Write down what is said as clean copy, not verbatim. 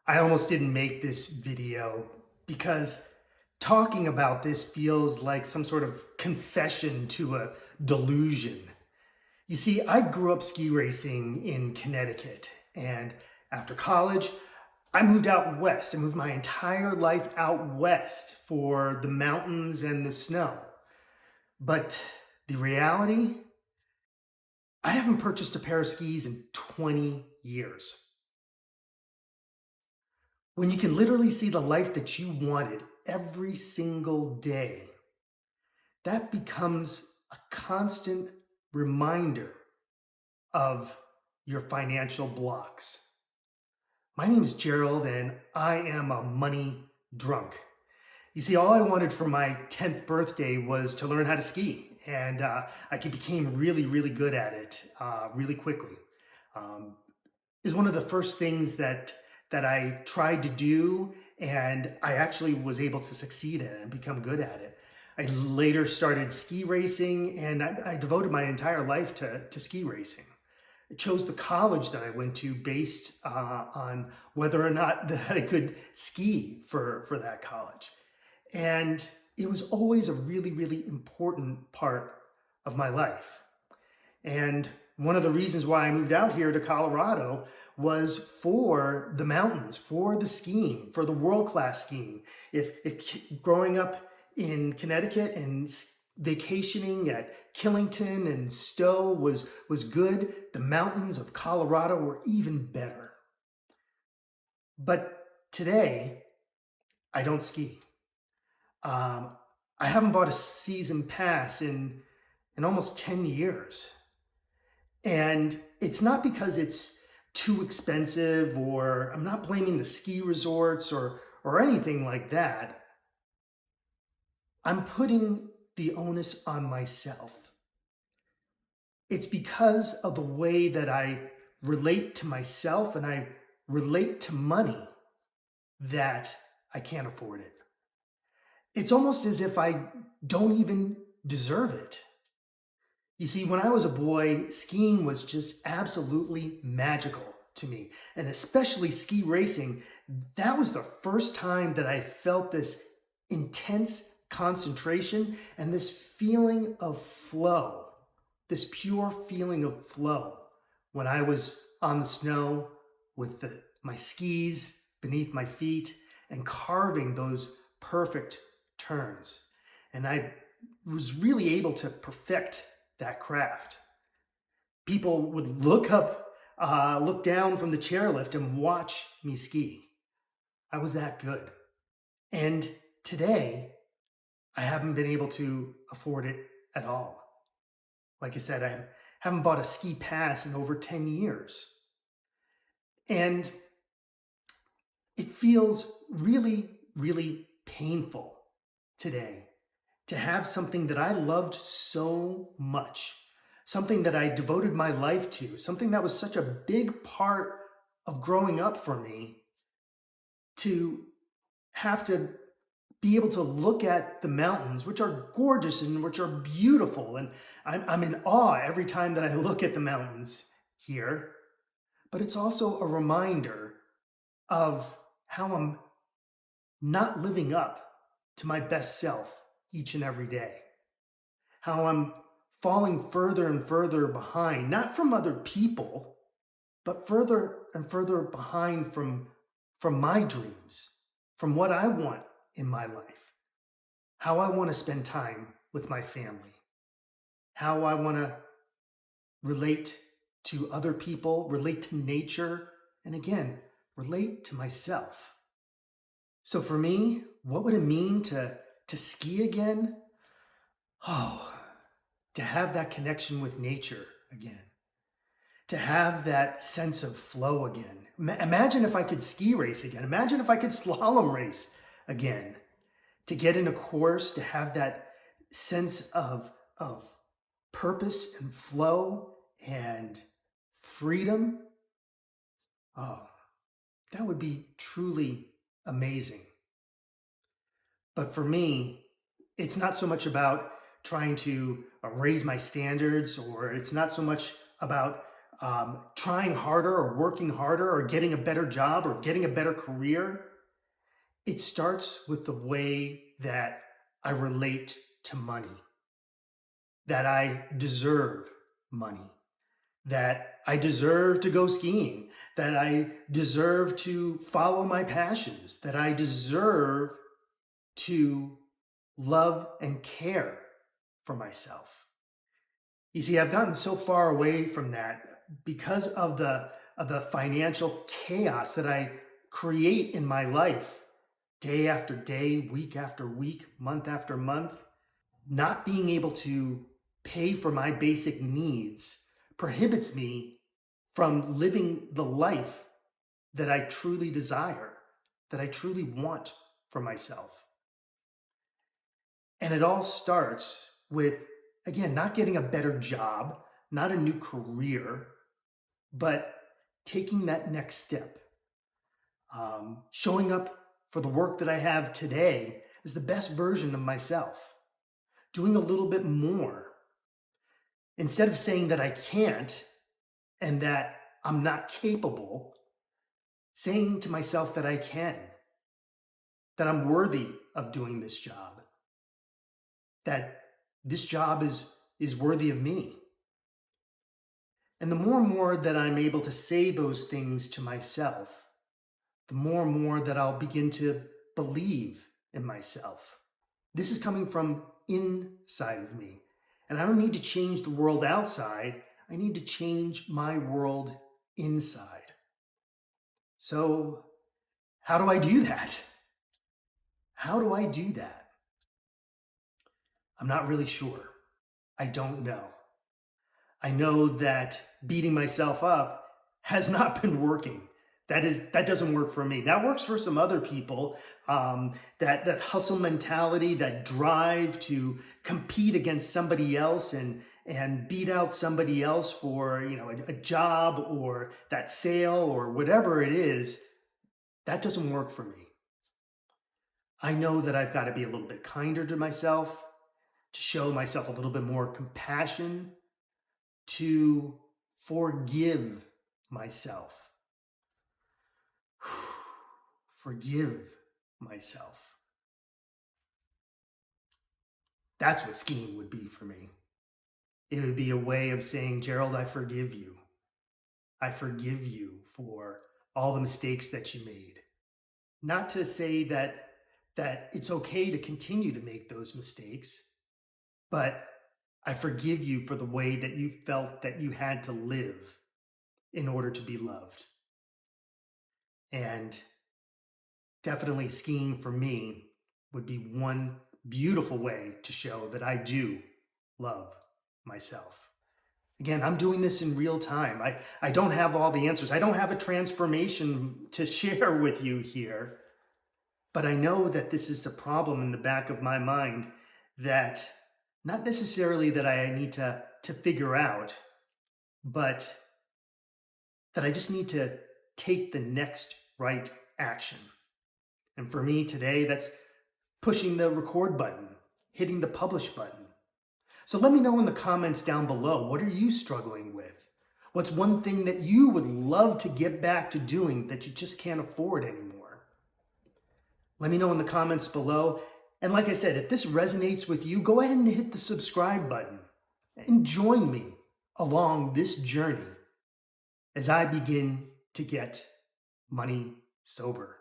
I almost didn't make this video because talking about this feels like some sort of confession to a delusion. You see, I grew up ski racing in Connecticut, and after college, I moved out west. I moved my entire life out west for the mountains and the snow. But the reality, I haven't purchased a pair of skis in 20 years. When you can literally see the life that you wanted every single day, that becomes a constant reminder of your financial blocks. My name is Gerald, and I am a money drunk. You see, all I wanted for my 10th birthday was to learn how to ski, and became really, really good at it really quickly. Um, is one of the first things that I tried to do, and I actually was able to succeed at it and become good at it. I later started ski racing, and I devoted my entire life to ski racing. I chose the college that I went to based on whether or not that I could ski for that college. And it was always a really, really important part of my life. And one of the reasons why I moved out here to Colorado was for the mountains, for the skiing, for the world-class skiing. If growing up in Connecticut and vacationing at Killington and Stowe was good, the mountains of Colorado were even better. But today, I don't ski. I haven't bought a season pass in almost 10 years. And it's not because it's too expensive, or I'm not blaming the ski resorts or anything like that. I'm putting the onus on myself. It's because of the way that I relate to myself and I relate to money that I can't afford it. It's almost as if I don't even deserve it. You see, when I was a boy, skiing was just absolutely magical to me. And especially ski racing, that was the first time that I felt this intense concentration and this feeling of flow, this pure feeling of flow when I was on the snow with my skis beneath my feet and carving those perfect turns. And I was really able to perfect that craft. People would look down from the chairlift and watch me ski. I was that good. And today, I haven't been able to afford it at all. Like I said, I haven't bought a ski pass in over 10 years. And it feels really, really painful today to have something that I loved so much, something that I devoted my life to, something that was such a big part of growing up for me, to have to be able to look at the mountains, which are gorgeous and which are beautiful. And I'm in awe every time that I look at the mountains here. But it's also a reminder of how I'm not living up to my best self each and every day. How I'm falling further and further behind, not from other people, but further and further behind from my dreams, from what I want in my life, how I want to spend time with my family, how I want to relate to other people, relate to nature, and again, relate to myself. So for me, what would it mean to ski again? Oh, to have that connection with nature again, to have that sense of flow again. Imagine if I could ski race again. Imagine if I could slalom race again, to get in a course, to have that sense of purpose and flow and freedom. Oh, that would be truly amazing. But for me, it's not so much about trying to raise my standards, or it's not so much about trying harder or working harder or getting a better job or getting a better career, it starts with the way that I relate to money, that I deserve money, that I deserve to go skiing, that I deserve to follow my passions, that I deserve to love and care for myself. You see, I've gotten so far away from that because of the financial chaos that I create in my life day after day, week after week, month after month. Not being able to pay for my basic needs prohibits me from living the life that I truly desire, that I truly want for myself. And it all starts with, again, not getting a better job, not a new career, but taking that next step. Showing up for the work that I have today as the best version of myself. Doing a little bit more. Instead of saying that I can't and that I'm not capable, saying to myself that I can, that I'm worthy of doing this job, that this job is worthy of me. And the more and more that I'm able to say those things to myself, the more and more that I'll begin to believe in myself. This is coming from inside of me. And I don't need to change the world outside. I need to change my world inside. So, how do I do that? How do I do that? I'm not really sure. I don't know. I know that beating myself up has not been working. That doesn't work for me. That works for some other people. That hustle mentality, that drive to compete against somebody else and beat out somebody else for a job or that sale or whatever it is. That doesn't work for me. I know that I've got to be a little bit kinder to myself, to show myself a little bit more compassion, to forgive myself. Forgive myself. That's what skiing would be for me. It would be a way of saying, Gerald, I forgive you. I forgive you for all the mistakes that you made. Not to say that it's okay to continue to make those mistakes, but I forgive you for the way that you felt that you had to live in order to be loved. And definitely skiing for me would be one beautiful way to show that I do love myself. Again, I'm doing this in real time. I don't have all the answers. I don't have a transformation to share with you here, but I know that this is a problem in the back of my mind that not necessarily that I need to figure out, but that I just need to take the next right action. And for me today, that's pushing the record button, hitting the publish button. So let me know in the comments down below, what are you struggling with? What's one thing that you would love to get back to doing that you just can't afford anymore? Let me know in the comments below. And like I said, if this resonates with you, go ahead and hit the subscribe button and join me along this journey as I begin to get money sober.